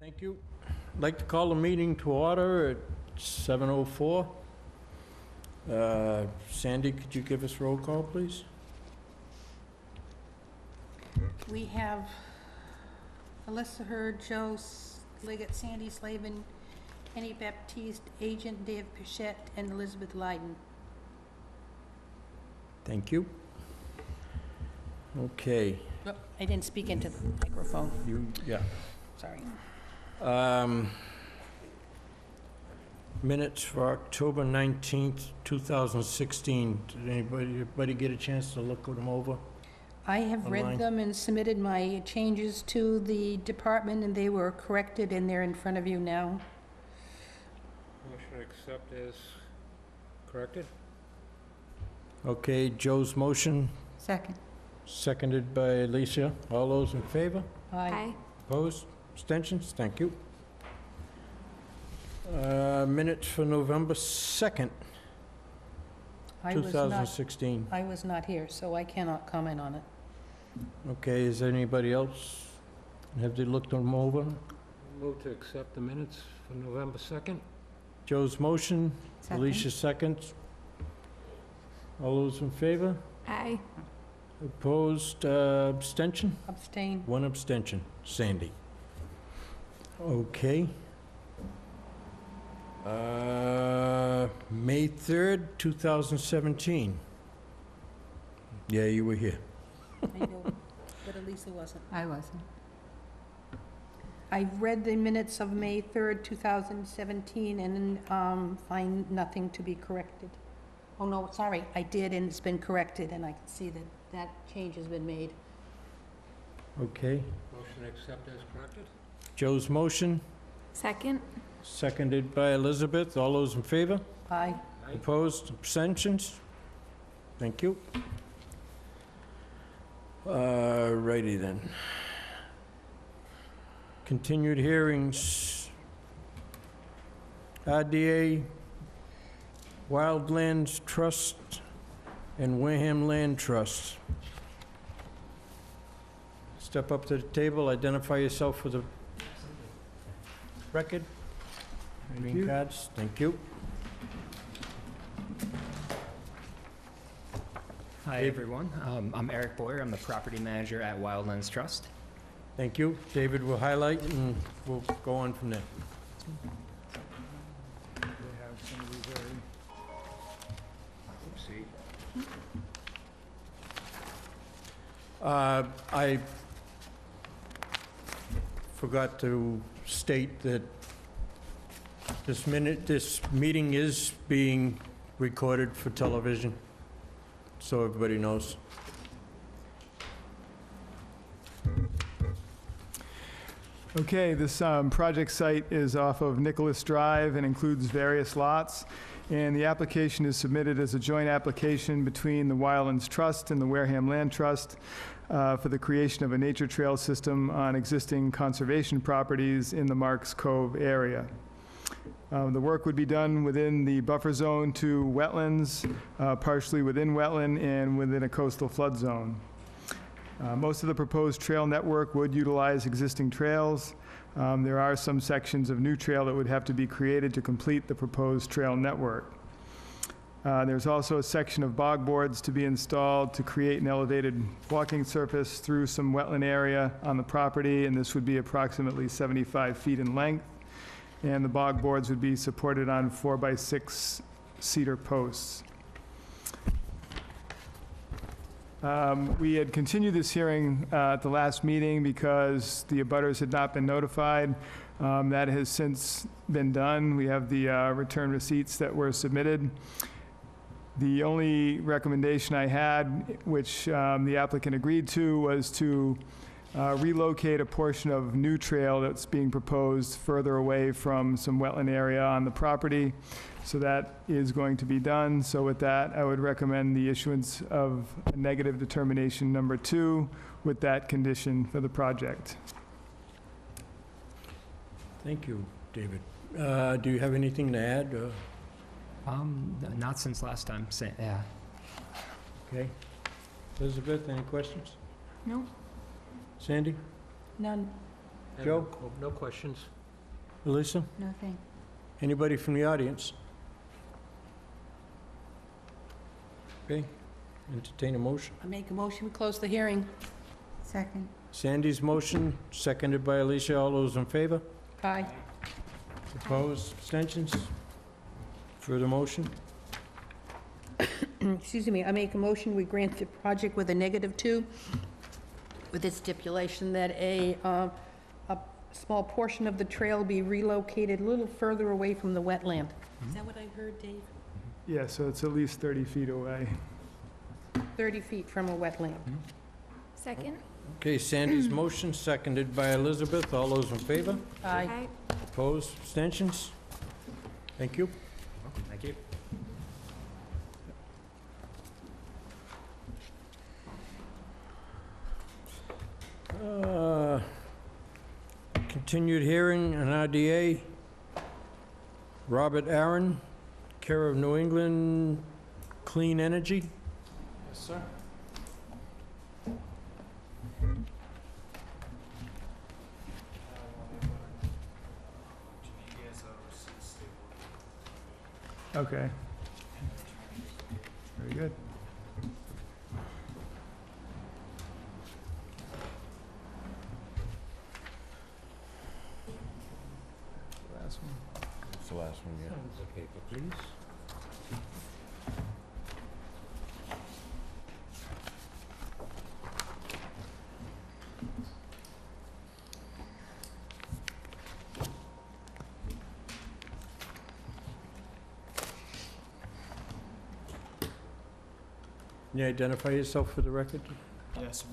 Thank you. I'd like to call the meeting to order at 7:04. Sandy, could you give us roll call, please? We have Alyssa Hurd, Joe Liggett, Sandy Slavin, Annie Baptiste, Agent Dave Pichette, and Elizabeth Lyden. Thank you. Okay, Oh, I didn't speak into the microphone, yeah. sorry. Minutes for October 19th, 2016. Did anybody get a chance to look them over? I have Online. read them and submitted my changes to the department, and they were corrected, and they're in front of you now. Motion accept as corrected? Okay, Joe's motion, Second. seconded by Alicia. All those in favor? Aye. Opposed? Abstentions? Thank you. Minutes for November 2nd, I was not, 2016. I was not here, so I cannot comment on it. Okay, is there anybody else? Have they looked them over? Move to accept the minutes for November 2nd? Joe's motion, Second. Alicia seconds. All those in favor? Aye. Opposed, abstention? Abstain. One abstention. Sandy. Okay. May 3rd, 2017. Yeah, you were here. I know, but Elisa wasn't. I wasn't. I read the minutes of May 3rd, 2017, and find nothing to be corrected. Oh, no, sorry, I did, and it's been corrected, and I can see that that change has been made. Okay. Motion accept as corrected? Joe's motion, Second? seconded by Elizabeth. All those in favor? Aye. Opposed, abstentions? Thank you. Righty then. Continued hearings. RDA Wildlands Trust and Wareham Land Trust. Step up to the table, identify yourself for the record. Green cards, thank you. Hi, everyone. I'm Eric Boyer. I'm the property manager at Wildlands Trust. Thank you. David will highlight and we'll go on from there. I forgot to state that this meeting is being recorded for television, so everybody knows. Okay, this project site is off of Nicholas Drive and includes various lots. And the application is submitted as a joint application between the Wildlands Trust and the Wareham Land Trust for the creation of a nature trail system on existing conservation properties in the Marks Cove area. The work would be done within the buffer zone to wetlands, partially within wetland and within a coastal flood zone. Most of the proposed trail network would utilize existing trails. There are some sections of new trail that would have to be created to complete the proposed trail network. There's also a section of bog boards to be installed to create an elevated walking surface through some wetland area on the property, and this would be approximately 75 feet in length. And the bog boards would be supported on 4x6 cedar posts. We had continued this hearing at the last meeting because the abutters had not been notified. That has since been done. We have the return receipts that were submitted. The only recommendation I had, which the applicant agreed to, was to relocate a portion of new trail that's being proposed further away from some wetland area on the property. So that is going to be done. So with that, I would recommend the issuance of a negative determination number 2 with that condition for the project. Thank you, David. Do you have anything to add? Not since last time. Yeah. Okay. Elizabeth, any questions? No. Sandy? None. Joe? No questions. Elisa? Nothing. Anybody from the audience? Okay, entertain a motion. I make a motion, we close the hearing. Second. Sandy's motion, seconded by Alicia. All those in favor? Aye. Opposed? Abstentions? Further motion? Excuse me, I make a motion, we grant the project with a -2, with the stipulation that a small portion of the trail be relocated a little further away from the wetland. Is that what I heard, Dave? Yeah, so it's at least 30 feet away. 30 feet from a wetland. Second? Okay, Sandy's motion, seconded by Elizabeth. All those in favor? Aye. Opposed? Abstentions? Thank you. Thank you. Continued hearing on RDA. Robert Aaron, care of New England Clean Energy. Yes, sir. Okay. Very good. Last one. That's the last one, yeah. Signs the paper, please. Can you identify yourself for the record? Yes,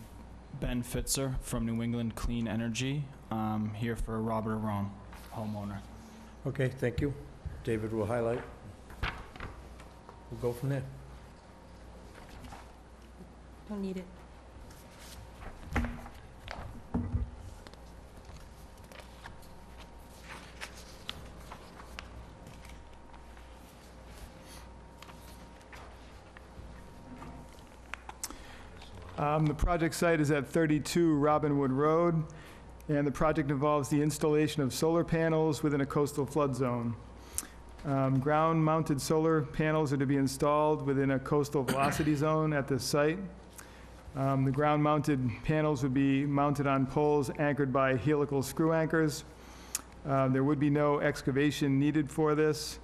Ben Fitzer from New England Clean Energy. Here for Robert Aron, homeowner. Okay, thank you. David will highlight. We'll go from there. Don't need it. The project site is at 32 Robinwood Road, and the project involves the installation of solar panels within a coastal flood zone. Ground-mounted solar panels are to be installed within a coastal velocity zone at this site. The ground-mounted panels would be mounted on poles anchored by helical screw anchors. There would be no excavation needed for this.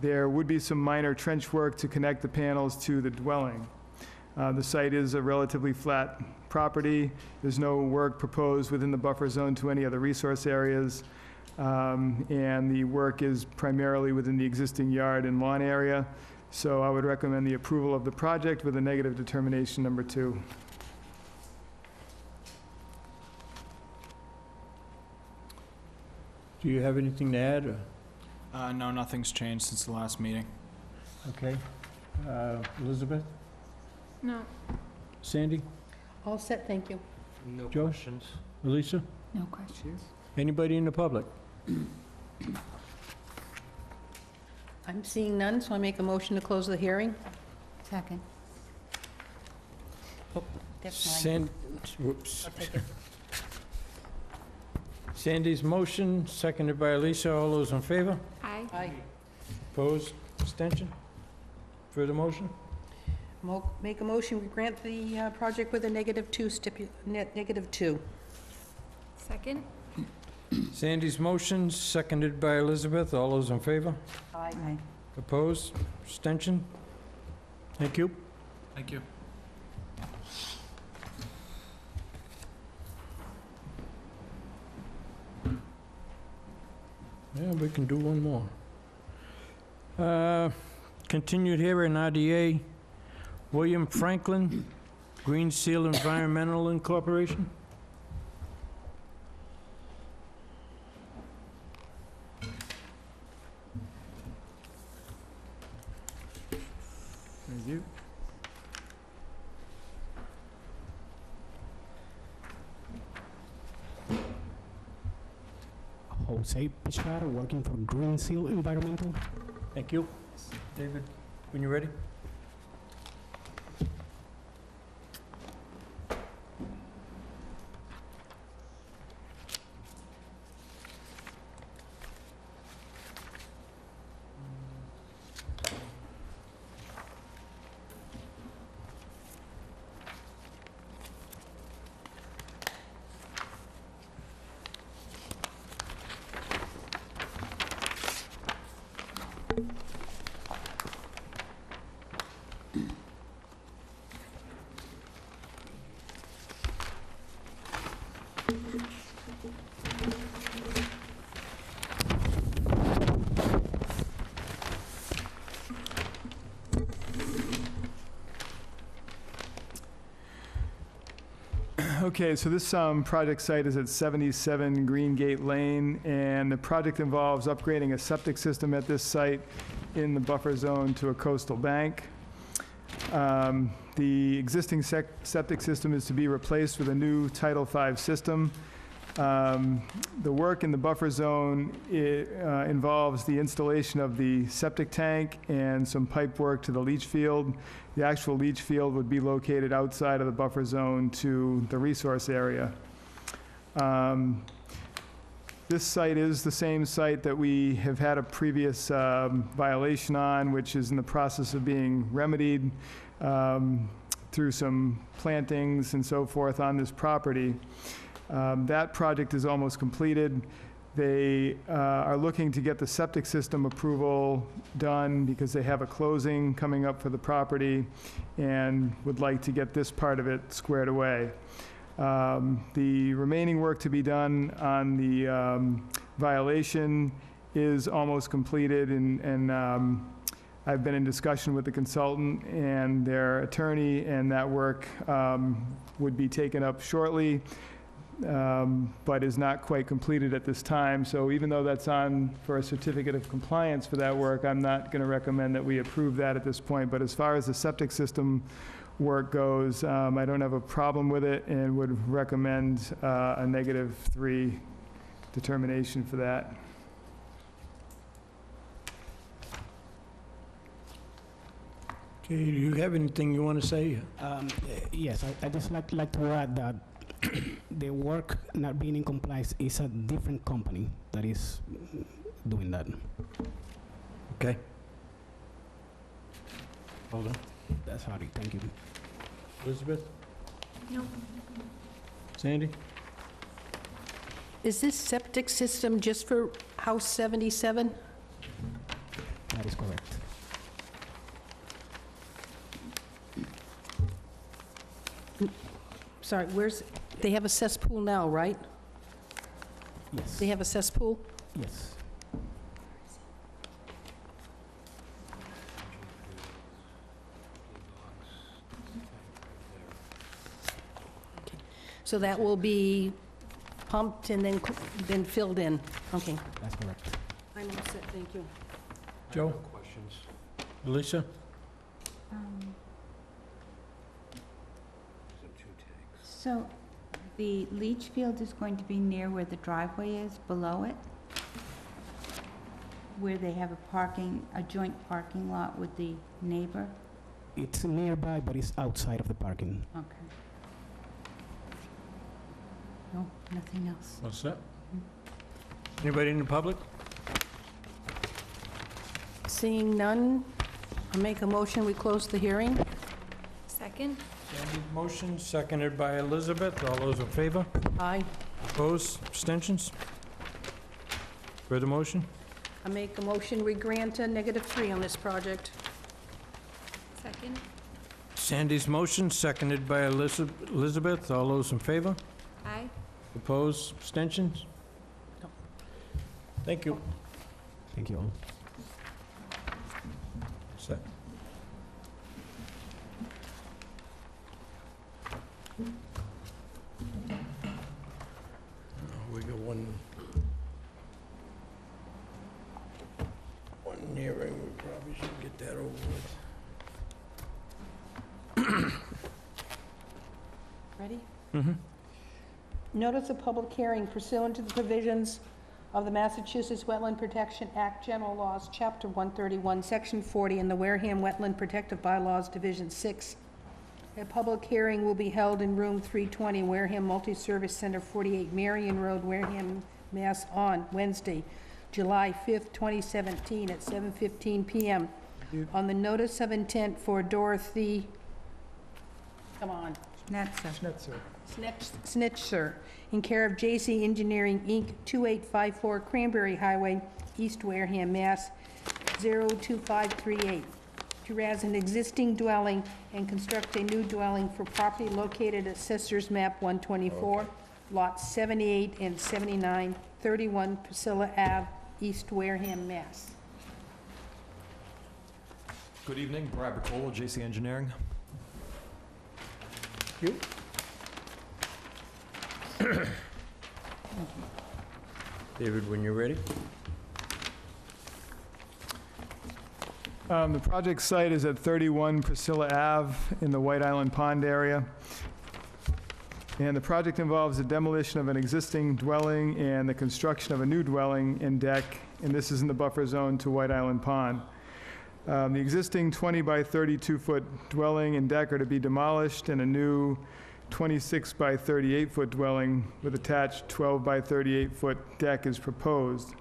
There would be some minor trench work to connect the panels to the dwelling. The site is a relatively flat property. There's no work proposed within the buffer zone to any other resource areas. And the work is primarily within the existing yard and lawn area. So I would recommend the approval of the project with a negative determination number 2. Do you have anything to add? Or? No, nothing's changed since the last meeting. Okay. Elizabeth? No. Sandy? All set, thank you. No Joe? questions. Elisa? No questions. Anybody in the public? I'm seeing none, so I make a motion to close the hearing. Second. Oh, that's mine. Whoops. I'll take it. Sandy's motion, seconded by Alicia. All those in favor? Aye. Aye. Opposed? Abstention? Further motion? Make a motion, we grant the project with a -2 -2. Second? Sandy's motion, seconded by Elizabeth. All those in favor? Aye. Opposed? Abstention? Thank you. Thank you. Yeah, we can do one more. Continued hearing, RDA, William Franklin, Green Seal Environmental Incorporation. Thank you. Jose Pichar, working for Green Seal Environmental. Thank you. David, when you're ready. Okay, so this project site is at 77 Green Gate Lane, and the project involves upgrading a septic system at this site in the buffer zone to a coastal bank. The existing septic system is to be replaced with a new Title V system. The work in the buffer zone involves the installation of the septic tank and some pipe work to the leach field. The actual leach field would be located outside of the buffer zone to the resource area. This site is the same site that we have had a previous violation on, which is in the process of being remedied through some plantings and so forth on this property. That project is almost completed. They are looking to get the septic system approval done because they have a closing coming up for the property and would like to get this part of it squared away. The remaining work to be done on the violation is almost completed, and I've been in discussion with the consultant and their attorney, and that work would be taken up shortly. But is not quite completed at this time. So even though that's on for a certificate of compliance for that work, I'm not going to recommend that we approve that at this point. But as far as the septic system work goes, I don't have a problem with it and would recommend a -3 determination for that. Okay, do you have anything you want to say? Yes, I just like to add that the work not being in compliance is a different company that is doing that. Okay. Hold on. That's how it. Thank you. Elizabeth? No. Sandy? Is this septic system just for house 77? That is correct. Sorry, they have a cesspool now, right? Yes. They have a cesspool? Yes. So that will be pumped and then filled in? Okay. That's correct. I'm all set, thank you. Joe? Questions? Elisa? So the leach field is going to be near where the driveway is, below it? Where they have a joint parking lot with the neighbor? It's nearby, but it's outside of the parking. Okay. No, nothing else. What's that? Anybody in the public? Seeing none, I'll make a motion, we close the hearing. Second? Sandy, motion, seconded by Elizabeth. All those in favor? Aye. Opposed? Abstentions? Further motion? I make a motion, we grant a -3 on this project. Second? Sandy's motion, seconded by Elizabeth. All those in favor? Aye. Opposed? Abstentions? No. Thank you. Thank you all. Set. We got one hearing, we probably should get that over with. Ready? Mm-hmm. Notice of public hearing pursuant to the provisions of the Massachusetts Wetland Protection Act, General Laws, Chapter 131, Section 40, and the Wareham Wetland Protective Bylaws, Division 6. A public hearing will be held in Room 320, Wareham Multi-Service Center, 48 Marion Road, Wareham, Mass. On Wednesday, July 5th, 2017, at 7:15 p.m. On the notice of intent for Dorothy, come on, Snitzer, in care of J.C. Engineering, Inc., 2854 Cranberry Highway, East Wareham, Mass. 02538, to razz an existing dwelling and construct a new dwelling for property located at Assessor's Map 124, lots 78 and 79, 31 Priscilla Ave, East Wareham, Mass. Good evening, Brad Bacolo, JC Engineering. You? David, when you're ready. The project site is at 31 Priscilla Ave in the White Island Pond area. And the project involves the demolition of an existing dwelling and the construction of a new dwelling and deck, and this is in the buffer zone to White Island Pond. The existing 20 by 32-foot dwelling and deck are to be demolished, and a new 26 by 38-foot dwelling with attached 12 by 38-foot deck is proposed.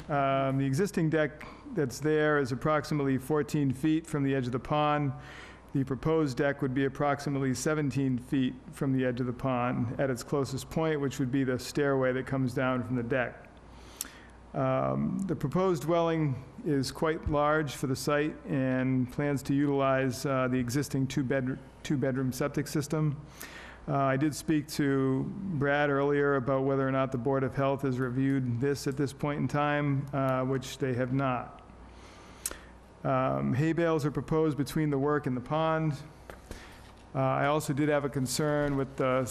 The existing deck that's there is approximately 14 feet from the edge of the pond. The proposed deck would be approximately 17 feet from the edge of the pond at its closest point, which would be the stairway that comes down from the deck. The proposed dwelling is quite large for the site and plans to utilize the existing two-bedroom septic system. I did speak to Brad earlier about whether or not the Board of Health has reviewed this at this point in time, which they have not. Hay bales are proposed between the work and the pond. I also did have a concern with the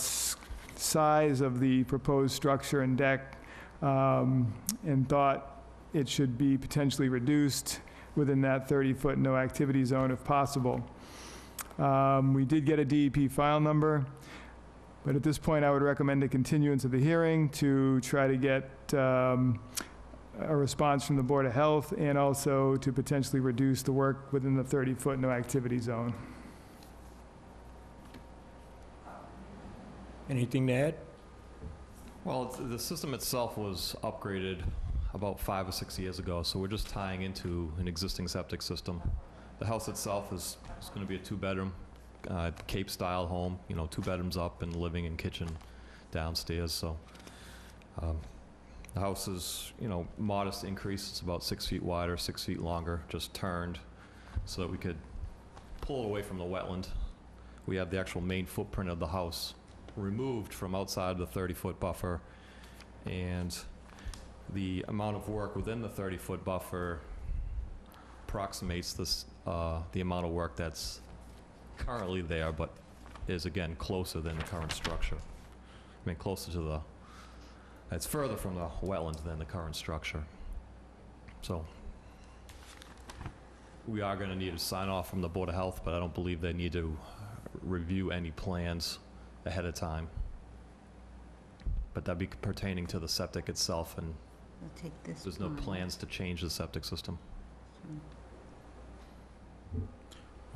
size of the proposed structure and deck, and thought it should be potentially reduced within that 30-foot no-activity zone if possible. We did get a DEP file number, but at this point I would recommend a continuance of the hearing to try to get a response from the Board of Health and also to potentially reduce the work within the 30-foot no-activity zone. Anything to add? Well, the system itself was upgraded about 5 or 6 years ago, so we're just tying into an existing septic system. The house itself is going to be a two-bedroom, Cape-style home, 2 bedrooms up and living and kitchen downstairs, so the house is, modest increase. It's about 6 feet wider, 6 feet longer, just turned so that we could pull it away from the wetland. We have the actual main footprint of the house removed from outside the 30-foot buffer, and the amount of work within the 30-foot buffer approximates this, the amount of work that's currently there, but is again closer than the current structure. I mean, closer to the, it's further from the wetland than the current structure. So we are going to need a sign off from the Board of Health, but I don't believe they need to review any plans ahead of time. But that'd be pertaining to the septic itself, and We'll take this. there's no one. plans to change the septic system.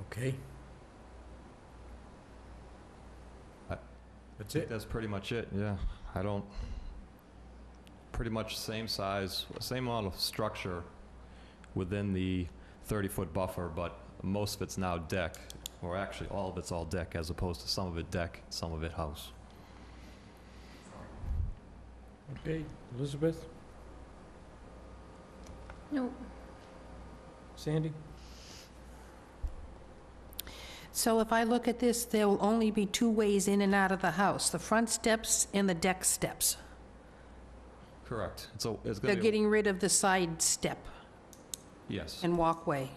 Okay. I- That's I think it? that's pretty much it, yeah. I don't, pretty much same size, same amount of structure within the 30-foot buffer, but most of it's now deck, or actually all of it's all deck, as opposed to some of it deck, some of it house. Okay, Elizabeth? No. Sandy? So if I look at this, there will only be 2 ways in and out of the house, the front steps and the deck steps. Correct. It's going They're to be, getting rid of the side step yes. and walkway.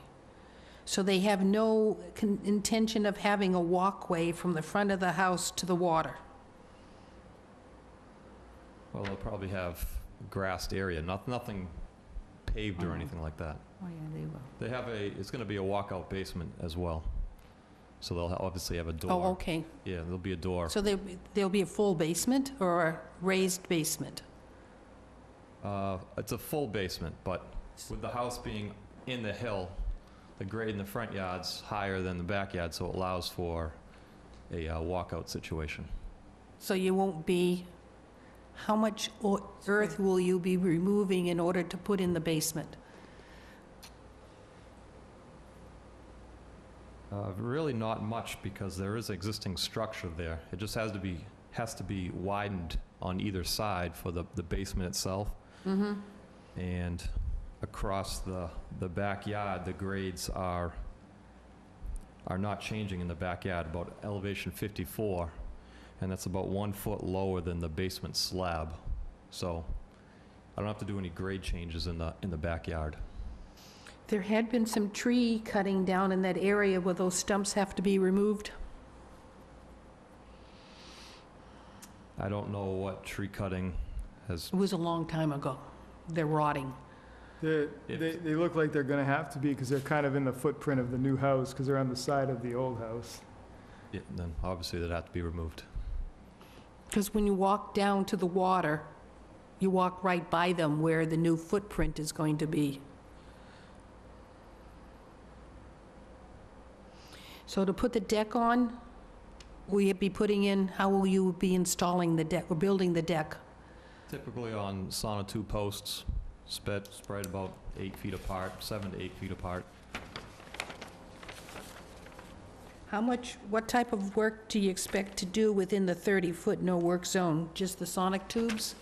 So they have no intention of having a walkway from the front of the house to the water. Well, they'll probably have grassed area, nothing paved or anything like that. Oh, yeah, they will. They have it's going to be a walkout basement as well. So they'll obviously have a door. Oh, okay. Yeah, there'll be a door. So there'll be a full basement or a raised basement? It's a full basement, but with the house being in the hill, the grade in the front yard's higher than the backyard, so it allows for a walkout situation. So you won't be, how much earth will you be removing in order to put in the basement? Really not much, because there is existing structure there. It just has to be widened on either side for the basement itself. Mm-hmm. And across the backyard, the grades are not changing in the backyard, about elevation 54, and that's about 1 foot lower than the basement slab. So I don't have to do any grade changes in the backyard. There had been some tree cutting down in that area where those stumps have to be removed. I don't know what tree cutting has, It was a long time ago. They're rotting. They If- they look like they're going to have to be, because they're kind of in the footprint of the new house, because they're on the side of the old house. yeah, then obviously they'd have to be removed. Because when you walk down to the water, you walk right by them where the new footprint is going to be. So to put the deck on, will you be putting in, how will you be installing the deck, or building the deck? Typically on sonotube posts, spread about 8 feet apart, 7 to 8 feet apart. What type of work do you expect to do within the 30-foot no-work zone? Just the sonic tubes?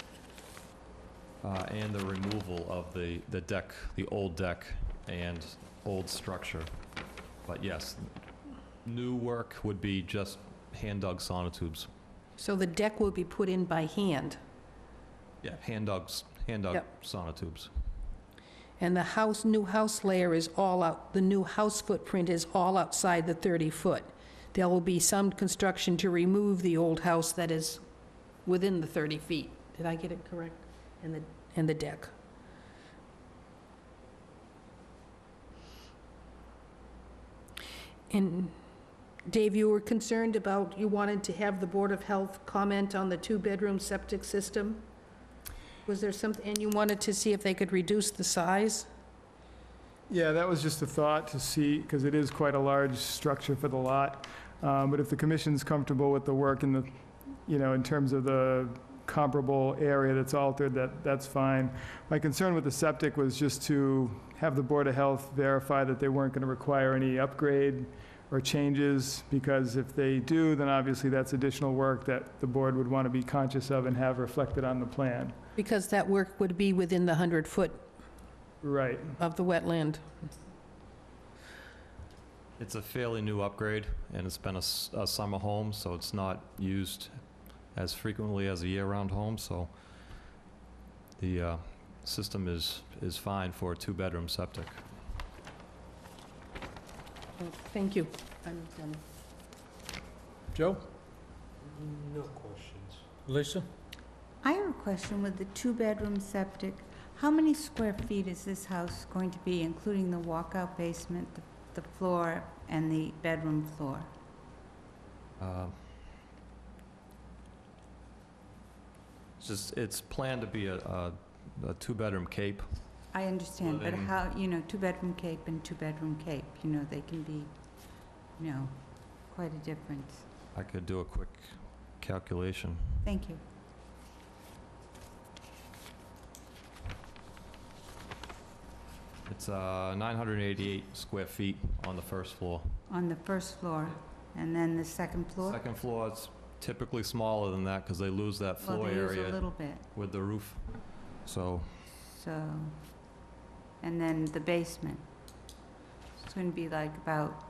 And the removal of the deck, the old deck and old structure. But yes, new work would be just hand-dug sonotubes. So the deck will be put in by hand, Yeah, hand-dug Yep. sonotubes. and the new house layer is all out, the new house footprint is all outside the 30-foot. There will be some construction to remove the old house that is within the 30 feet. Did I get it correct? And the deck. And Dave, you were concerned about, you wanted to have the Board of Health comment on the two-bedroom septic system? Was there something, and you wanted to see if they could reduce the size? Yeah, that was just a thought to see, because it is quite a large structure for the lot. But if the commission's comfortable with the work in the, in terms of the comparable area that's altered, that's fine. My concern with the septic was just to have the Board of Health verify that they weren't going to require any upgrade or changes, because if they do, then obviously that's additional work that the board would want to be conscious of and have reflected on the plan. Because that work would be within the 100-foot Right. of the wetland. It's a fairly new upgrade, and it's been a summer home, so it's not used as frequently as a year-round home, so the system is fine for a two-bedroom septic. Thank you. I'm done. Joe? No questions. Lisa? I have a question with the two-bedroom septic. How many square feet is this house going to be, including the walkout basement, the floor, and the bedroom floor? It's planned to be a two-bedroom cape. I understand, but Living- how, two-bedroom cape and two-bedroom cape, they can be, quite a difference. I could do a quick calculation. Thank you. It's 988 square feet on the first floor. On the first floor, and then the second floor? Second floor, it's typically smaller than that because they lose that Well, floor they use a area little bit, with the roof. So so, and then the basement. It's going to be like about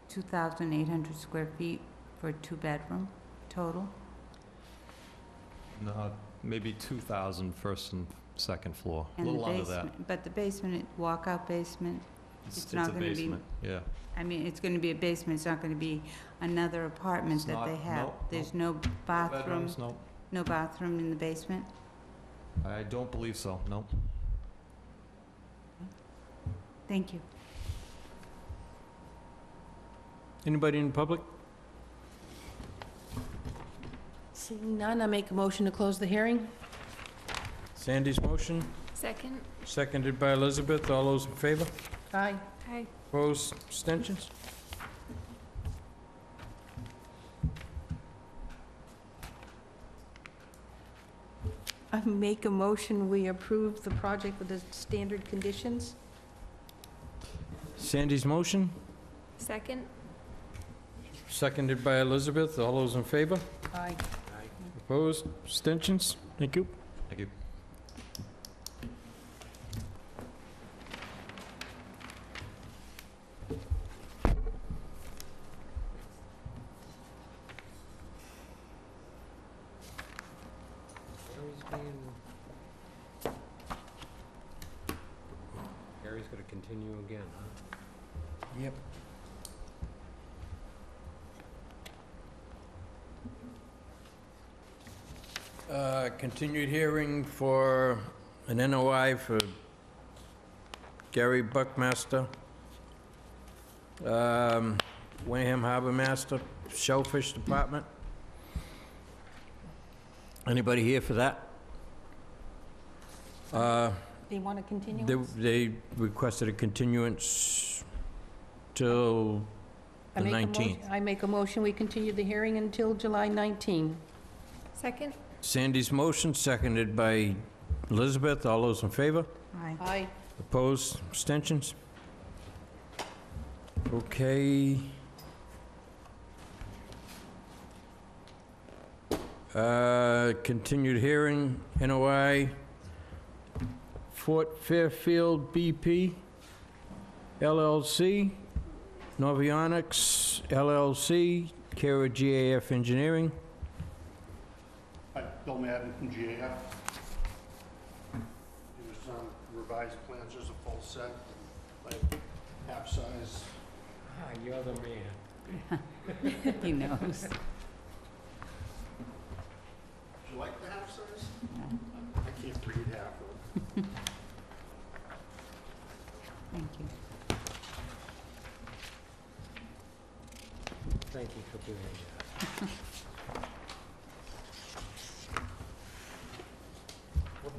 2,800 square feet for a two-bedroom total? maybe 2,000 first and second floor, a And the little under that. basement, but the basement, walkout basement, it's a not gonna be- basement, yeah. I mean, it's going to be a basement, it's not going to be another apartment It's that not- they have. no, There's no bathroom, Bedrooms, no. no bathroom in the basement? I don't believe so, no. Thank you. Anybody in the public? Seeing none, I make a motion to close the hearing. Sandy's motion, Second. seconded by Elizabeth. All those in favor? Aye. Aye. Opposed? Abstentions? I make a motion, we approve the project with the standard conditions. Sandy's motion, Second. seconded by Elizabeth. All those in favor? Aye. Opposed? Abstentions? Thank you. Thank you. Gary's gonna continue again, huh? Yep. Continued hearing for an NOI for Gary Buckmaster, Wareham Harbor Master, Shellfish Department. Anybody here for that? They want to continue? They requested a continuance till the 19th. I make a motion, we continue the hearing until July 19. Second? Sandy's motion, seconded by Elizabeth. All those in favor? Aye. Aye. Opposed? Abstentions? Okay. Continued hearing, NOI, Fort Fairfield BP LLC, Novionics LLC, Kara GAF Engineering. Hi, Bill Madden from GAF. Here's revised plans, there's a full set, like half size. Ah, you're the man. He knows. Do you like the half size? I can't read half of it. Thank you. Thank you for doing that.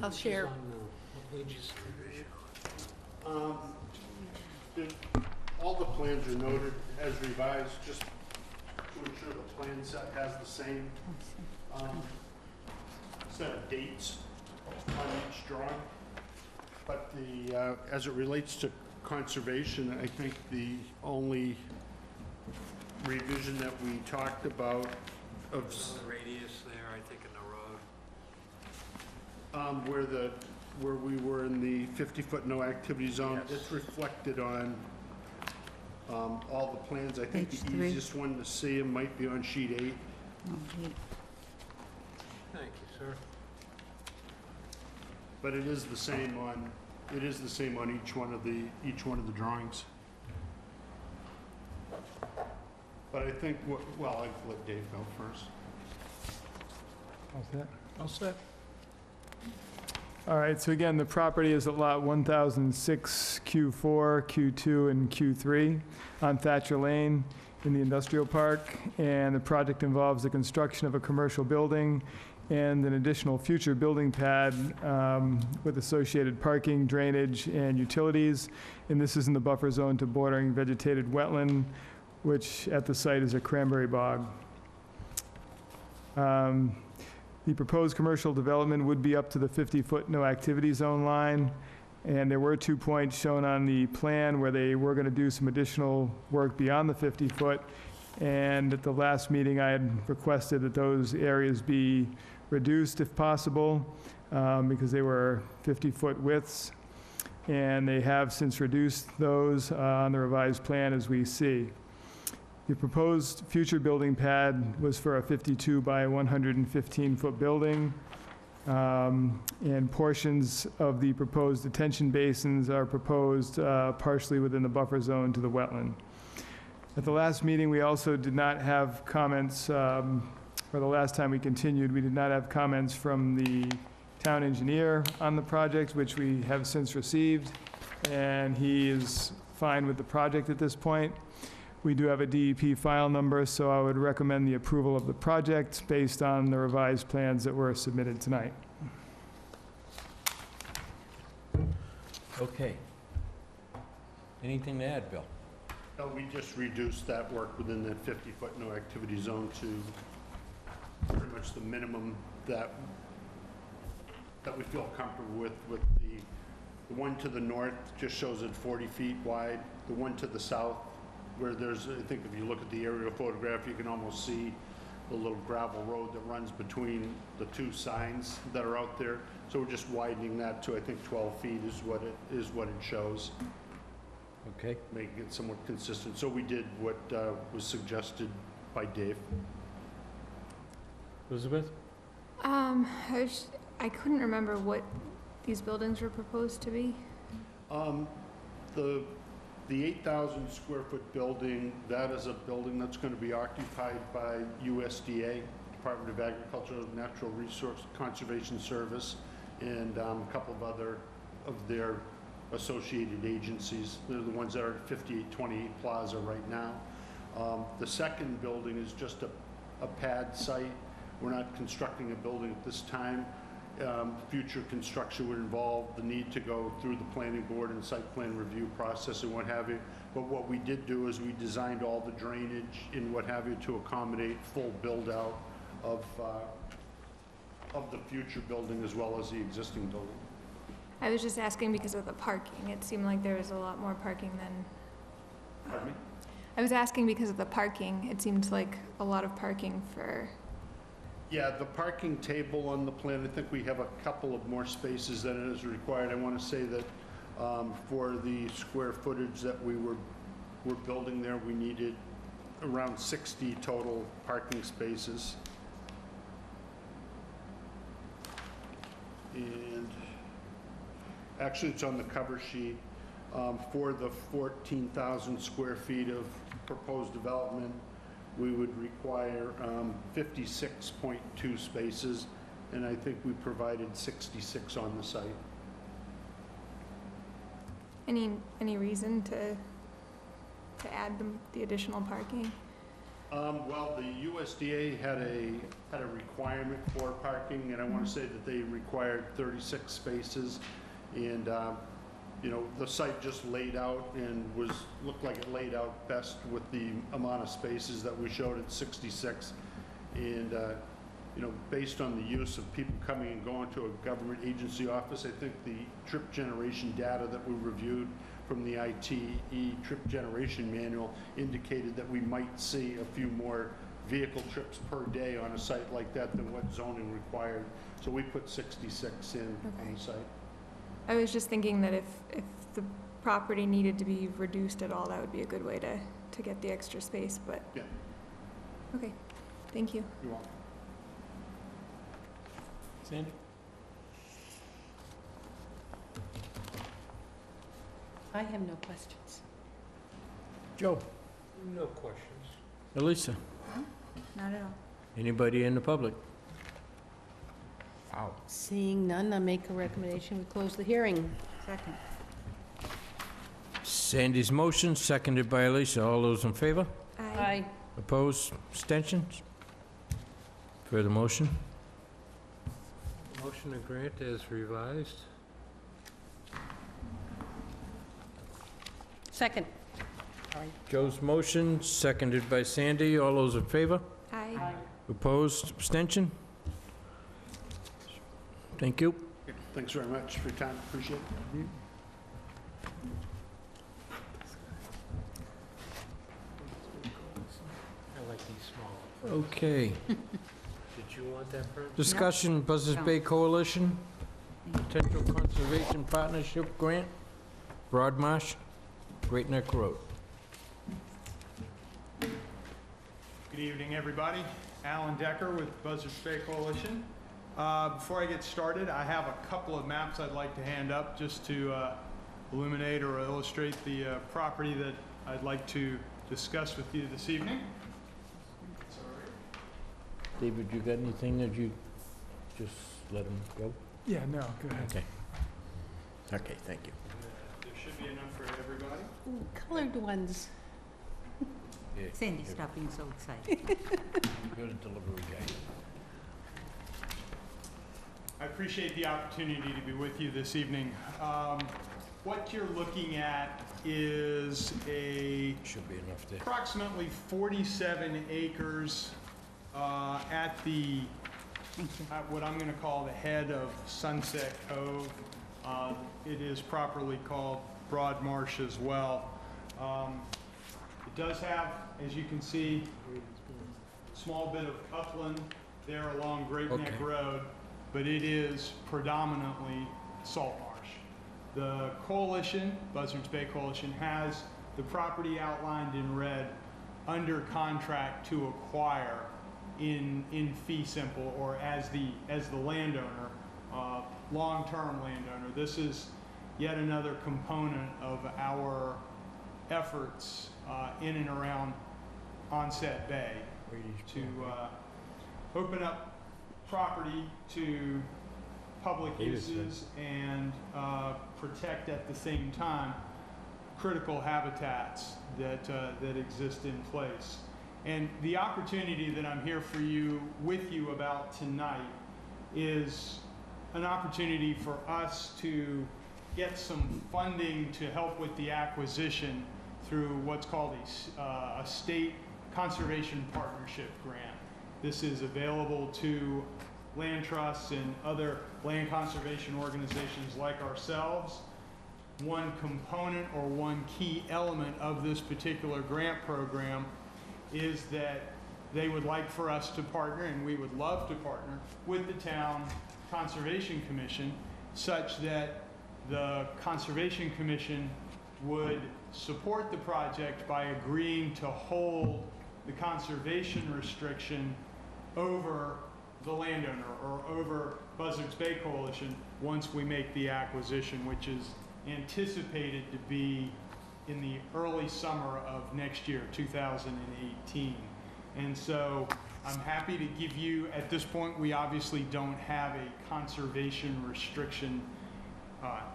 I'll share. What pages? All the plans are noted as revised, just to ensure the plan set has the same set of dates on each drawing. But the, as it relates to conservation, I think the only revision that we talked about of The radius there, I think, in the road. where we were in the 50-foot no activity zone, Yes. it's reflected on all the plans. I think Page the 3. easiest one to see them might be on sheet 8. Oh, wait. Thank you, sir. But it is the same on each one of the drawings. But I think, well, I'll let Dave go first. How's that? All set. All right, so again, the property is at lot 1006, Q4, Q2, and Q3 on Thatcher Lane in the industrial park. And the project involves the construction of a commercial building and an additional future building pad with associated parking, drainage, and utilities. And this is in the buffer zone to bordering vegetated wetland, which at the site is a cranberry bog. The proposed commercial development would be up to the 50-foot no activity zone line. And there were 2 points shown on the plan where they were going to do some additional work beyond the 50-foot. And at the last meeting, I had requested that those areas be reduced if possible, because they were 50-foot widths. And they have since reduced those on the revised plan as we see. The proposed future building pad was for a 52 by 115-foot building. And portions of the proposed detention basins are proposed partially within the buffer zone to the wetland. At the last meeting, we also did not have comments, or the last time we continued, we did not have comments from the town engineer on the project, which we have since received, and he is fine with the project at this point. We do have a DEP file number, so I would recommend the approval of the project based on the revised plans that were submitted tonight. Okay. Anything to add, Bill? No, we just reduced that work within that 50-foot no activity zone to pretty much the minimum that we feel comfortable with the one to the north just shows it 40 feet wide. The one to the south, where there's, I think if you look at the aerial photograph, you can almost see the little gravel road that runs between the two signs that are out there. So we're just widening that to, I think, 12 feet is what it shows, Okay. making it somewhat consistent. So we did what was suggested by Dave. Elizabeth? I couldn't remember what these buildings were proposed to be. The 8,000 square foot building, that is a building that's going to be occupied by USDA. Department of Agriculture, Natural Resource Conservation Service, and a couple of other of their associated agencies. They're the ones that are at 5828 Plaza right now. The second building is just a pad site. We're not constructing a building at this time. Future construction would involve the need to go through the planning board and site plan review process and what have you. But what we did do is we designed all the drainage and what have you to accommodate full build-out of the future building as well as the existing building. I was just asking because of the parking. It seemed like there was a lot more parking than... Pardon me? I was asking because of the parking. It seemed like a lot of parking for... Yeah, the parking table on the plan, I think we have a couple of more spaces than is required. I want to say that for the square footage that we're building there, we needed around 60 total parking spaces. And actually, it's on the cover sheet. For the 14,000 square feet of proposed development, we would require 56.2 spaces, and I think we provided 66 on the site. Any reason to add the additional parking? Well, the USDA had a requirement for parking, and I want to say that they required 36 spaces, and you know, the site just laid out and looked like it laid out best with the amount of spaces that we showed at 66. And, you know, based on the use of people coming and going to a government agency office, I think the trip generation data that we reviewed from the ITE trip generation manual indicated that we might see a few more vehicle trips per day on a site like that than what zoning required. So we put 66 in on the site. I was just thinking that if the property needed to be reduced at all, that would be a good way to get the extra space, but... Yeah. Okay, thank you. You're welcome. Sandy? I have no questions. Joe? No questions. Elisa? Not at all. Anybody in the public? Wow. Seeing none, I make a recommendation, we close the hearing. Second. Sandy's motion, seconded by Elisa. All those in favor? Aye. Opposed? Abstentions? Further motion? Motion to grant as revised. Second. Sorry. Joe's motion, seconded by Sandy. All those in favor? Aye. Opposed? Abstention? Thank you. Thanks very much for your time. Appreciate it. I like these small. Okay. Did you want that, Brent? Discussion, Buzzards No. Bay Coalition, potential conservation partnership grant, Broadmarsh, Great Neck Road. Good evening, everybody. Alan Decker with Buzzards Bay Coalition. Before I get started, I have a couple of maps I'd like to hand up just to illuminate or illustrate the property that I'd like to discuss with you this evening. David, you got anything that you just let him go? Yeah, no, go ahead. Okay. Okay, thank you. There should be enough for everybody. Ooh, colored ones. Sandy, stop being so excited. You're the delivery guy. I appreciate the opportunity to be with you this evening. What you're looking at is a Should be enough there. approximately 47 acres at the, at what I'm going to call the head of Sunset Cove. It is properly called Broad Marsh as well. It does have, as you can see, a small bit of upland there along Great Neck Okay. Road, but it is predominantly salt marsh. The coalition, Buzzards Bay Coalition, has the property outlined in red under contract to acquire in fee simple or as the landowner, long-term landowner. This is yet another component of our efforts in and around Onset Bay to open up property to public uses and protect at the same time critical habitats that exist in place. And the opportunity that I'm here with you about tonight is an opportunity for us to get some funding to help with the acquisition through what's called a state conservation partnership grant. This is available to land trusts and other land conservation organizations like ourselves. One component or one key element of this particular grant program is that they would like for us to partner, and we would love to partner, with the town Conservation Commission, such that the Conservation Commission would support the project by agreeing to hold the conservation restriction over the landowner or over Buzzards Bay Coalition once we make the acquisition, which is anticipated to be in the early summer of next year, 2018. And so I'm happy to give you, at this point, we obviously don't have a conservation restriction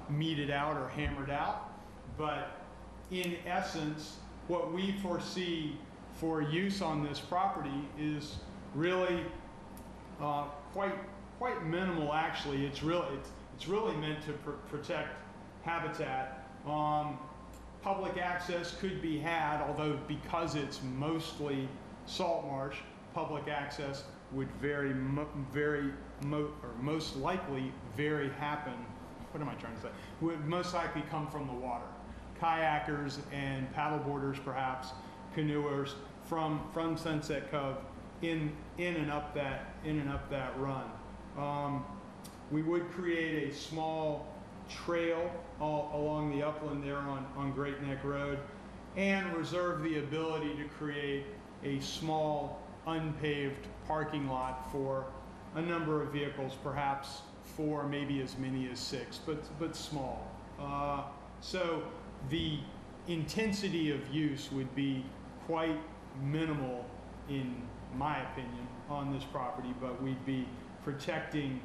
meted out or hammered out, but in essence, what we foresee for use on this property is really quite minimal. Actually, it's really meant to protect habitat. Public access could be had, although because it's mostly salt marsh, public access would most likely happen. What am I trying to say? Would most likely come from the water. Kayakers and paddleboarders, perhaps canoers from Sunset Cove in and up that run. We would create a small trail all along the upland there on Great Neck Road, and reserve the ability to create a small unpaved parking lot for a number of vehicles, perhaps 4, maybe as many as 6, but small. So the intensity of use would be quite minimal, in my opinion, on this property, but we'd be protecting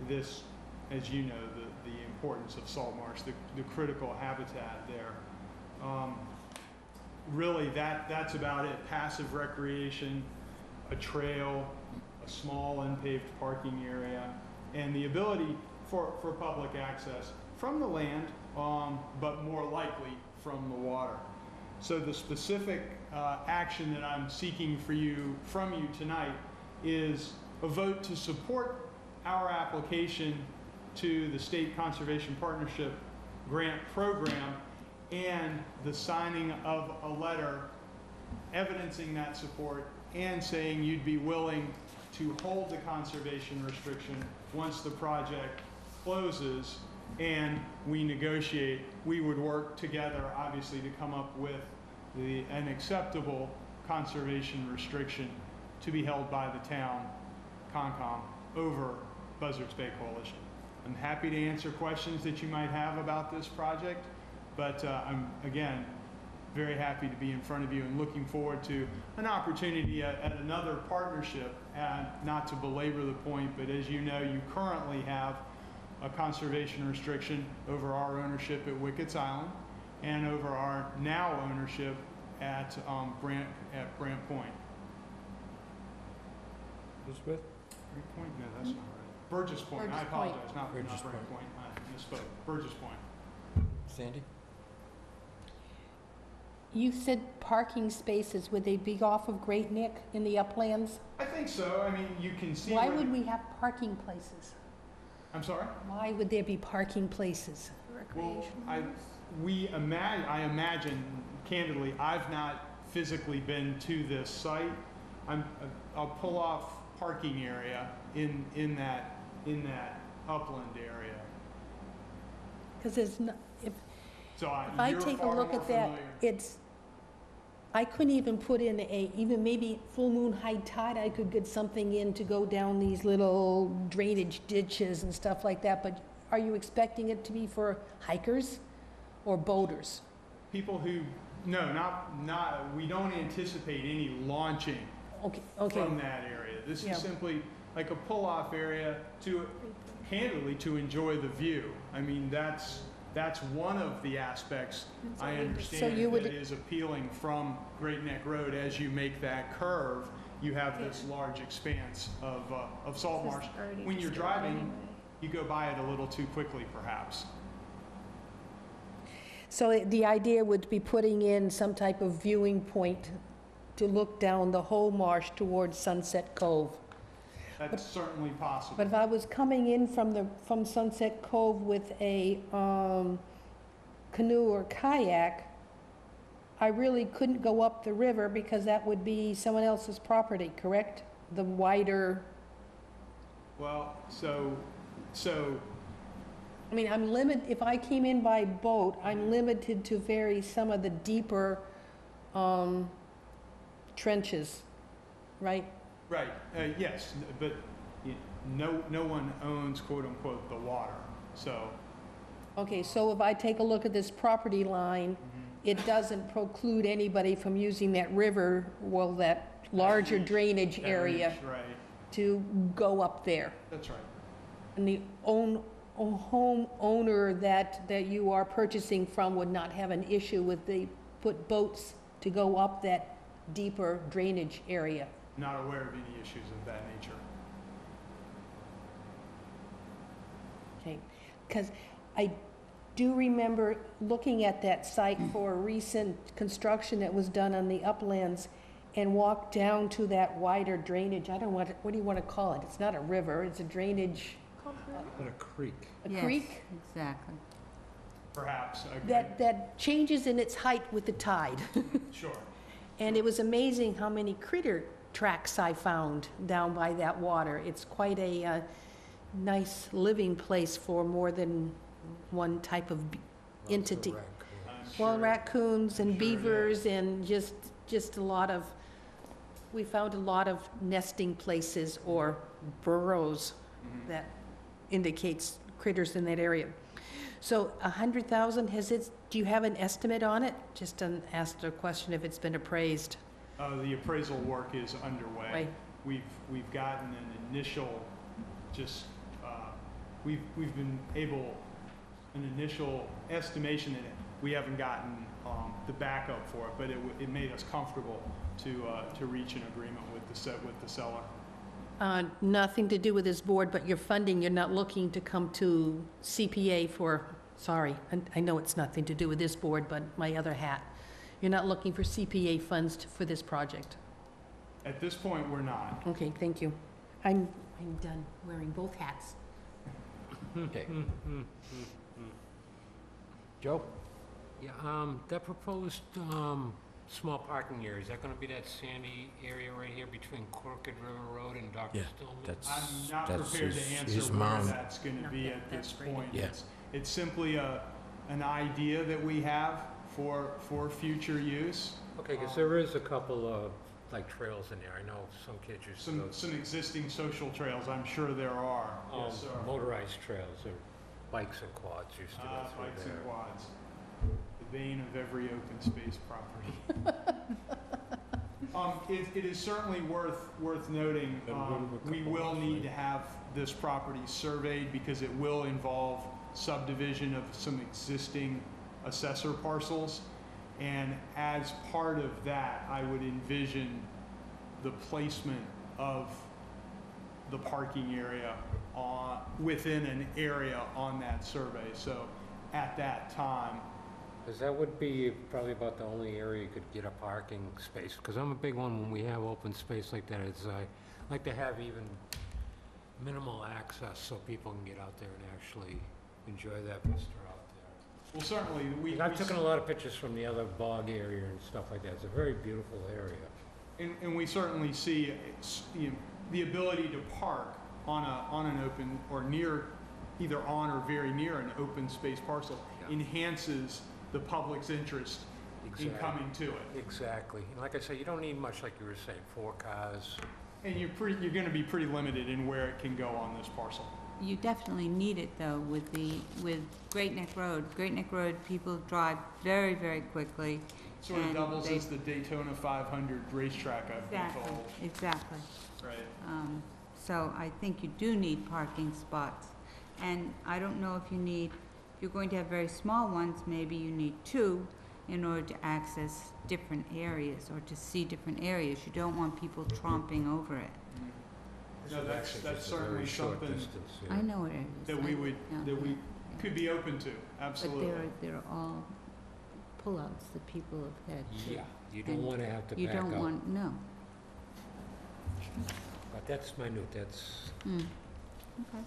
this, as you know, the importance of salt marsh, the critical habitat there. Really, that's about it. Passive recreation, a trail, a small unpaved parking area, and the ability for public access from the land, but more likely from the water. So the specific action that I'm seeking from you tonight is a vote to support our application to the State Conservation Partnership Grant Program, and the signing of a letter evidencing that support and saying you'd be willing to hold the conservation restriction once the project closes and we negotiate. We would work together, obviously, to come up with an acceptable conservation restriction to be held by the town, Concom, over Buzzards Bay Coalition. I'm happy to answer questions that you might have about this project, but I'm, again, very happy to be in front of you and looking forward to an opportunity at another partnership. And not to belabor the point, but as you know, you currently have a conservation restriction over our ownership at Wickets Island and over our now ownership at Brant Point. Elizabeth? Brant Point? No, that's not right. Burgess Point. Burgess I apologize. Point. Not Burgess Brant Point. Point. I misspoke. Burgess Point. Sandy? You said parking spaces, would they be off of Great Neck in the uplands? I think so. I mean, you can see. Why would we have parking places? I'm sorry? Why would there be parking places? Well, I imagine, candidly, I've not physically been to this site. I'll pull off parking area in that upland area. Because there's no, if So I you're take a far look more at that, familiar. I couldn't even put in even maybe full moon, high tide, I could get something in to go down these little drainage ditches and stuff like that, but are you expecting it to be for hikers or boaters? People who, no, not, we don't anticipate any launching Okay. from that area. This Yeah. is simply like a pull-off area to, candidly, to enjoy the view. I mean, that's one of the aspects I So understand you would- that is appealing from Great Neck Road. As you make that curve, you have this large expanse of salt marsh. When you're driving, you go by it a little too quickly, perhaps. So the idea would be putting in some type of viewing point to look down the whole marsh towards Sunset Cove. That's certainly possible. But if I was coming in from Sunset Cove with a canoe or kayak, I really couldn't go up the river because that would be someone else's property, correct? The wider, Well, so I mean, I'm limited, if I came in by boat, I'm limited to some of the deeper trenches, right? right, yes, but no one owns quote unquote the water. So Okay, so if I take a look at this property line, it doesn't preclude anybody from using that river, well, that larger drainage area right, to go up there. that's right. And the homeowner that you are purchasing from would not have an issue with the, put boats to go up that deeper drainage area. Not aware of any issues of that nature. Okay, because I do remember looking at that site for a recent construction that was done on the uplands and walked down to that wider drainage. I don't want, what do you want to call it? It's not a river, it's a drainage, What a creek. a Yes, creek? Exactly. Perhaps, That changes in its height with the tide. sure. And it was amazing how many critter tracks I found down by that water. It's quite a nice living place for more than one type of entity. I'm Well, sure. raccoons and Sure it beavers and just a lot of, we found a lot of nesting places or burrows Mhm. that indicates critters in that area. So 100,000, do you have an estimate on it? Just asked a question if it's been appraised. The appraisal work is underway. Right. We've gotten an initial, just, we've been able, an initial estimation in it. We haven't gotten the backup for it, but it made us comfortable to reach an agreement with the seller. Nothing to do with this board, but your funding, you're not looking to come to CPA for, sorry, I know it's nothing to do with this board, but my other hat. You're not looking for CPA funds for this project? At this point, we're not. Okay, thank you. I'm done wearing both hats. Okay. Joe? Yeah, that proposed, small parking area, is that gonna be that sandy area right here between Crooked River Road and Dr. Yeah, Stillman? I'm not That's prepared to his answer where mound. that's going to Not be that- at this that's right. point. Yeah. It's simply an idea that we have for future use. Okay, because there is a couple of, like, trails in there, I know some kids used to go. Some existing social trails, I'm sure there are. Yes, sir. Motorized trails, or bikes and quads used to go through Bikes there. and quads. The bane of every open space property. It is certainly worth noting, we will need to have this property surveyed because it will involve subdivision of some existing assessor parcels. And as part of that, I would envision the placement of the parking area within an area on that survey. So at that time, Because that would be probably about the only area you could get a parking space, because I'm a big one when we have open space like that, is I like to have even minimal access so people can get out there and actually enjoy that vista out there. well, certainly, we... I've taken a lot of pictures from the other bog area and stuff like that, it's a very beautiful area. And we certainly see the ability to park on an open or near, either on or very near an open space parcel Yeah. enhances the public's interest in coming to it. Exactly, and like I say, you don't need much, like you were saying, 4 cars. And you're going to be pretty limited in where it can go on this parcel. you definitely need it though with Great Neck Road. Great Neck Road, people drive very, very quickly. Sort of And doubles they- as the Daytona 500 racetrack, I've been Exactly, told. exactly. Right. So I think you do need parking spots. And I don't know if if you're going to have very small ones, maybe you need 2 in order to access different areas or to see different areas. You don't want people tromping over it. No, that's Actually, just a certainly very short something distance, yeah. I know it is. that we would, Yeah, that we yeah. could be open to, But absolutely. they're all pullouts that people have had. too. Yeah, you don't And want to have to You back don't out. want, no. But that's minute, that's, Okay,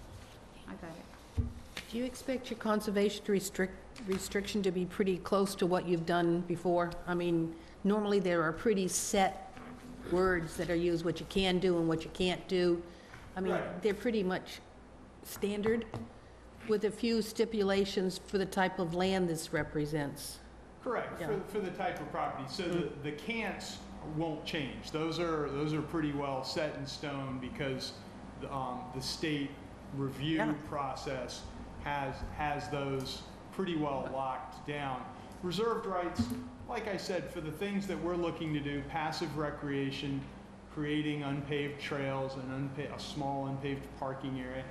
I got it. Do you expect your conservation restriction to be pretty close to what you've done before? I mean, normally there are pretty set words that are used, what you can do and what you can't do. I mean, Right. they're pretty much standard, with a few stipulations for the type of land this represents. Correct, Yeah. for the type of property. So the can'ts won't change. Those are pretty well set in stone because the state review Yeah. process has those pretty well locked down. Reserved rights, like I said, for the things that we're looking to do, passive recreation, creating unpaved trails and a small unpaved parking area,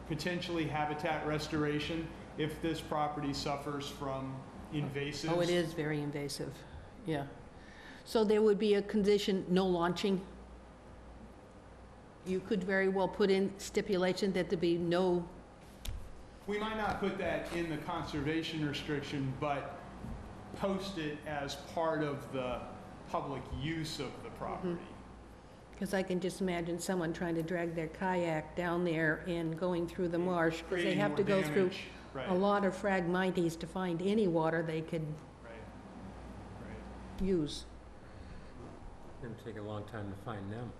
potentially habitat restoration if this property suffers from invasives. Oh, it is very invasive, yeah. So there would be a condition, no launching? You could very well put in stipulation that there be no, We might not put that in the conservation restriction, but post it as part of the public use of the property. because I can just imagine someone trying to drag their kayak down there and going through the marsh, because they Creating have more to go through damage. Right, a lot of phragmites to find any water they could right, right. use. gonna take a long time to find them.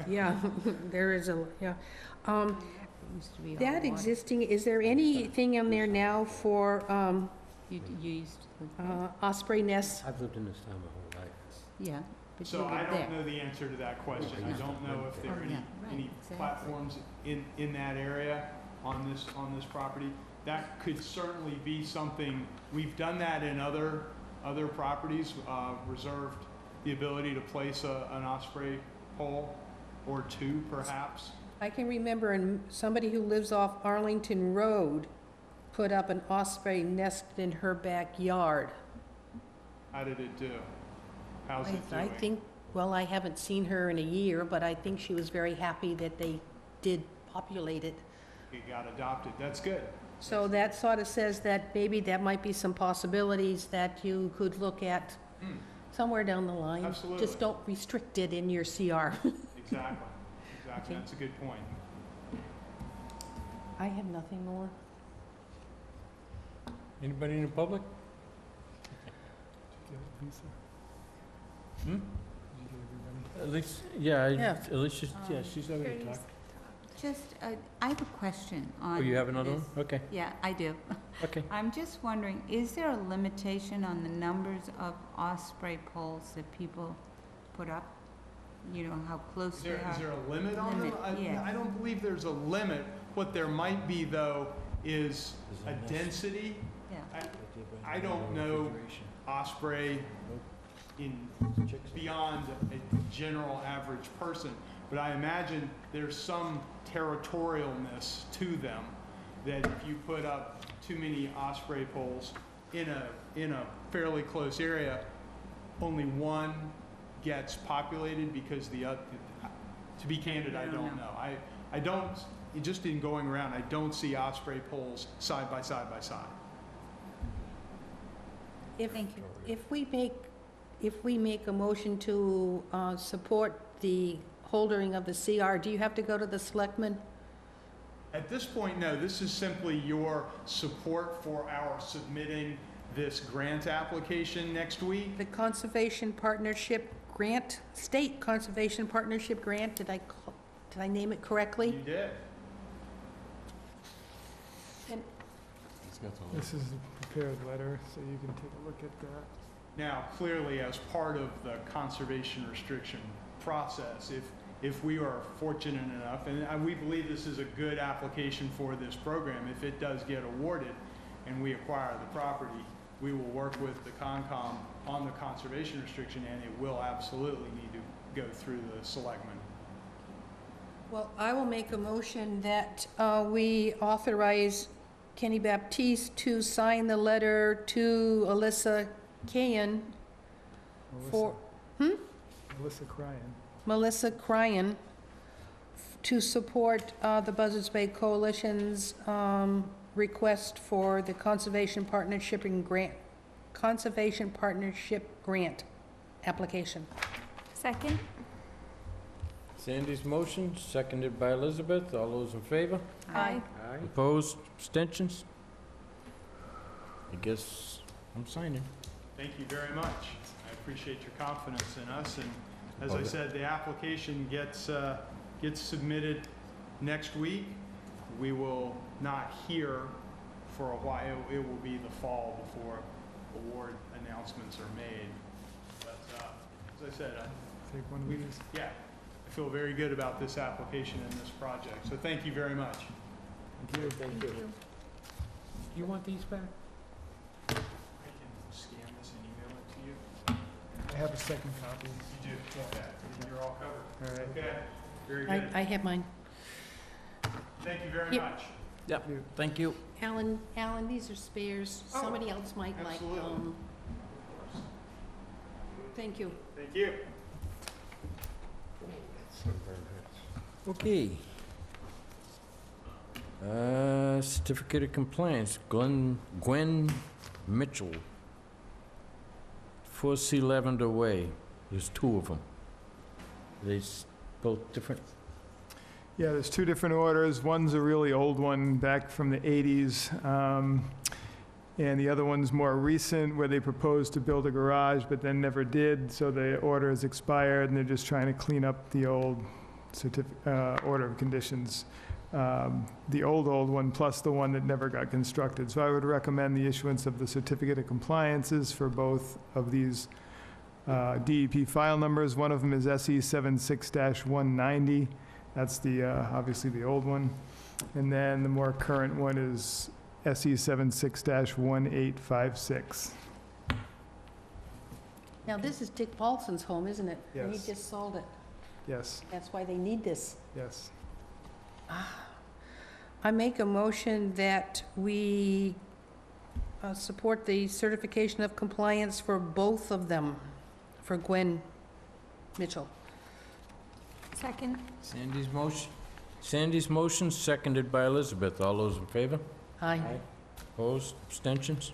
Yeah, there is a, yeah. Used to be all That water. existing, is there anything in there now for You used to live there? osprey nests? I've lived in this town my whole life. Yeah, but you So I live don't there. know the answer to that question. I Yeah. don't know if there are Oh, yeah, right, any exactly. platforms in that area on this property. That could certainly be something, we've done that in other properties, reserved the ability to place an osprey pole or 2 perhaps. I can remember somebody who lives off Arlington Road put up an osprey nest in her backyard. How did it do? How's it I doing? think, well, I haven't seen her in a year, but I think she was very happy that they did populate it. It got adopted. That's good. So that sort of says that maybe that might be some possibilities that you could look at somewhere down the line. Absolutely. Just don't restrict it in your CR. Exactly. Exactly. Okay. That's a good point. I have nothing more. Anybody in the public? Hmm? At least, yeah, Yeah. at least she's, yeah, she's already Grace. talked. Just, I have a question on. Oh, you have another this. one? Okay, Yeah, I do. okay. I'm just wondering, is there a limitation on the numbers of osprey poles that people put up? You know, how close Is they there are? a limit on them? Limit, yeah. I don't believe there's a limit. What there might be, though, is a density. Yeah. I don't know osprey beyond a general average person, but I imagine there's some territorialness to them that if you put up too many osprey poles in a fairly close area, only one gets populated because to be candid, I don't know. I don't, just in going around, I don't see osprey poles side by side by side. Thank you. If we make a motion to support the holding of the CR, do you have to go to the selectmen? At this point, no, this is simply your support for our submitting this grant application next week. The Conservation Partnership Grant, State Conservation Partnership Grant, did I name it correctly? You did. This is the prepared letter, so you can take a look at that. Now, clearly, as part of the conservation restriction process, if we are fortunate enough, and we believe this is a good application for this program, if it does get awarded and we acquire the property, we will work with the Concom on the conservation restriction, and it will absolutely need to go through the selectmen. Well, I will make a motion that we authorize Kenny Baptiste to sign the letter to Alyssa Kayan for, Melissa Cryan, to support the Buzzards Bay Coalition's request for the Conservation Partnership Grant application. Second? Sandy's motion, seconded by Elizabeth. All those in favor? Aye. Aye. Opposed? Abstentions? I guess I'm signing. Thank you very much. I appreciate your confidence in us, and as I Okay. said, the application gets submitted next week. We will not hear for a while. It will be the fall before award announcements are made. But as I said, yeah, I feel very good about this application and this project. So thank you very much. Thank you. You want these back? I can scan this and email it to you. I have a second copy. You do? Okay. You're all covered. All right. Okay. Very good. I have mine. Thank you very Yep. much. Yep, thank you. Alan, these are spares. Oh, Somebody else might like absolutely. them. Thank you. Thank you. Okay. Certificate of compliance, Gwen Mitchell, 4C Lavender Way. There's two of them. They both different? Yeah, there's two different orders. One's a really old one back from the 80s, and the other one's more recent, where they proposed to build a garage but then never did, so the order is expired, and they're just trying to clean up the old order of conditions. The old one plus the one that never got constructed. So I would recommend the issuance of the certificate of compliances for both of these DEP file numbers. One of them is SE 76-190. That's the, obviously the old one. And then the more current one is SE 76-1856. Now, this is Dick Paulson's home, isn't it? And he Yes. just sold it. Yes, That's why they need this. yes. I make a motion that we support the certification of compliance for both of them, for Gwen Mitchell. Second? Sandy's motion, seconded by Elizabeth. All those in favor? Aye. Opposed? Abstentions?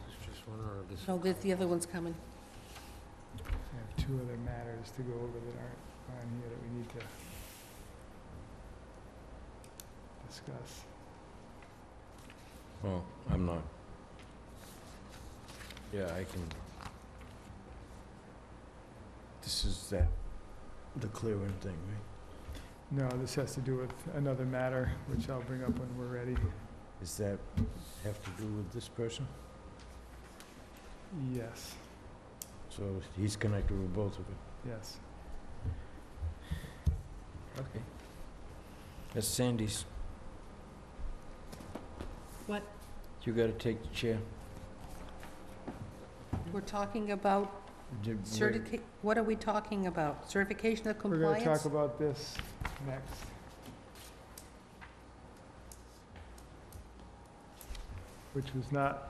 It's just one or this? No, the other one's coming. I have two other matters to go over that aren't on here that we need to discuss. Oh, I'm not. Yeah, I can. This is the clearing thing, right? No, this has to do with another matter, which I'll bring up when we're ready. Does that have to do with this person? Yes, So he's connected with both of it? yes. Okay. That's Sandy's. What? You gotta take the chair. We're talking about what are we talking about? Certification of We're compliance? going to talk about this next. Which was not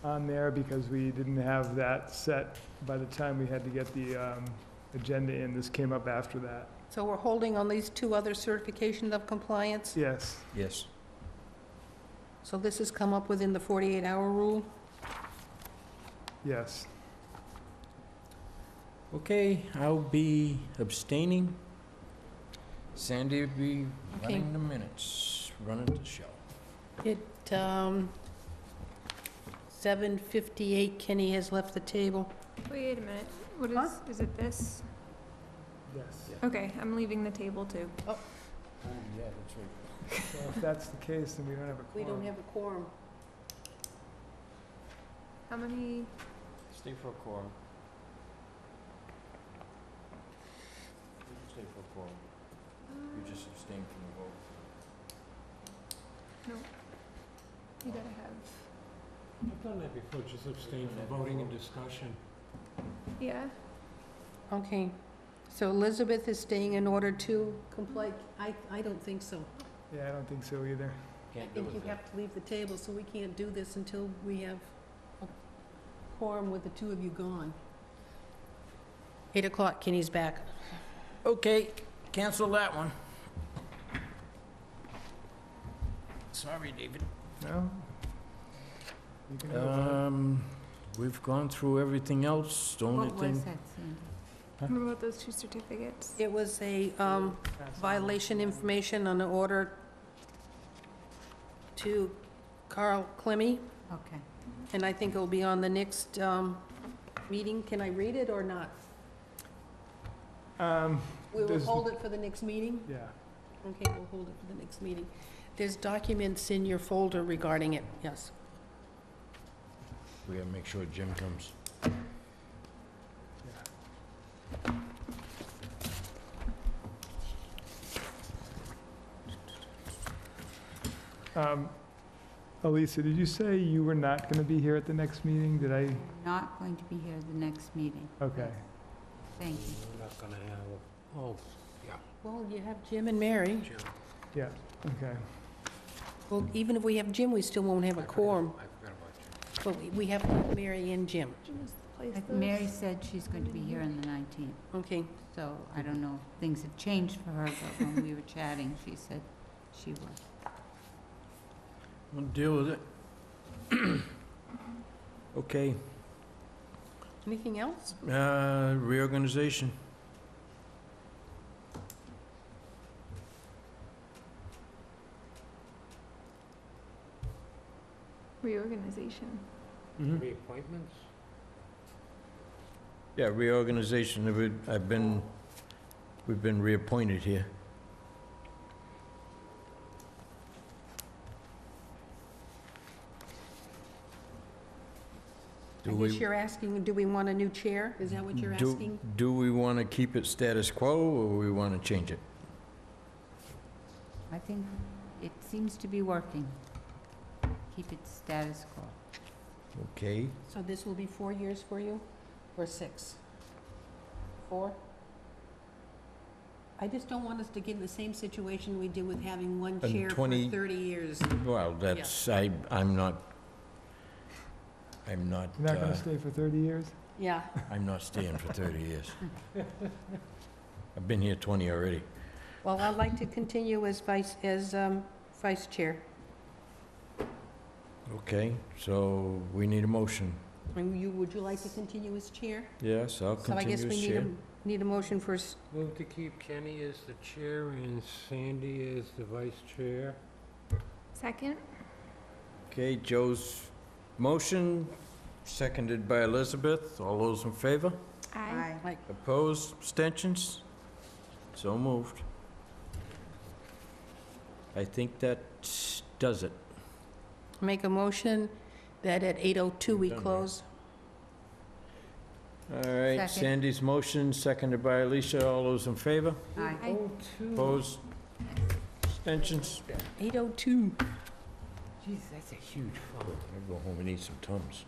on there because we didn't have that set by the time we had to get the agenda in. This came up after that. So we're holding on these two other certifications of compliance? Yes. Yes. So this has come up within the 48-hour rule? Yes. Okay, I'll be abstaining. Sandy will be Okay. running the minutes, running the show. It, 7:58, Kenny has left the table. Wait a minute. What Huh? is it this? Yes. Okay, I'm leaving the table too. Yeah, that's right. So if that's the case, then we don't have a We quorum. don't have a quorum. How many, Stay for a quorum. Stay for a quorum. You just abstain from the vote. you gotta have, I've done that before, just abstain from voting and discussion. yeah, Okay, so Elizabeth is staying in order to comply? I don't think so. Yeah, I don't think so either. I think you have to leave the table, so we can't do this until we have a quorum with the two of you gone. 8 o'clock, Kenny's back. Okay, cancel that one. Sorry, David. No? You can have a vote. We've gone through everything else, the only What was thing. that, Sandy? what about those 2 certificates? It was a Pass on. violation information on the order to Carl Clemmy, Okay. and I think it'll be on the next meeting. Can I read it or not? We will There's- hold it for the next meeting? Yeah. Okay, we'll hold it for the next meeting. There's documents in your folder regarding it, yes. We gotta make sure Jim comes. Elisa, did you say you were not going to be here at the next meeting? Did I? Not going to be here the next meeting. Okay. Thank you. We're not gonna have, oh, yeah, Well, you have Jim and Mary. Jim. Yeah, okay. Well, even if we have Jim, we still won't have a quorum. I forgot about Jim. But we have Mary and Jim. Just place I think those. Mary said she's going to be here on the 19th, Okay, so I don't know if things have changed for her, but when we were chatting, she said she would. We'll deal with it. Okay, anything else? reorganization. Reorganization. Reappointments? Yeah, reorganization, we've been reappointed here. I Do guess we, you're asking, do we want a new chair? Is that what you're asking? do we want to keep it status quo, or we want to change it? I think it seems to be working. Keep it status quo. Okay, So this will be 4 years for you, or 6? 4? I just don't want us to get in the same situation we did with having one And chair for 20 30 years. well, that's, I'm not, You're not going to stay for 30 years? Yeah, I'm not staying for 30 years. I've been here 20 already. well, I'd like to continue as vice chair. Okay, so we need a motion. And would you like to continue as chair? Yes, I'll So I continue guess as we chair. need a motion for, Move to keep Kenny as the chair and Sandy as the vice chair. Second? Okay, Joe's motion, seconded by Elizabeth. All those in favor? Aye. like, Opposed, abstentions? So moved. I think that does it. make a motion that at 8:02 we Done, right? close. All right, Second. Sandy's motion, seconded by Alicia. All those in favor? Aye. Opposed, abstentions? 8:02. Jeez, that's a huge phone. I'll go home and eat some Tums.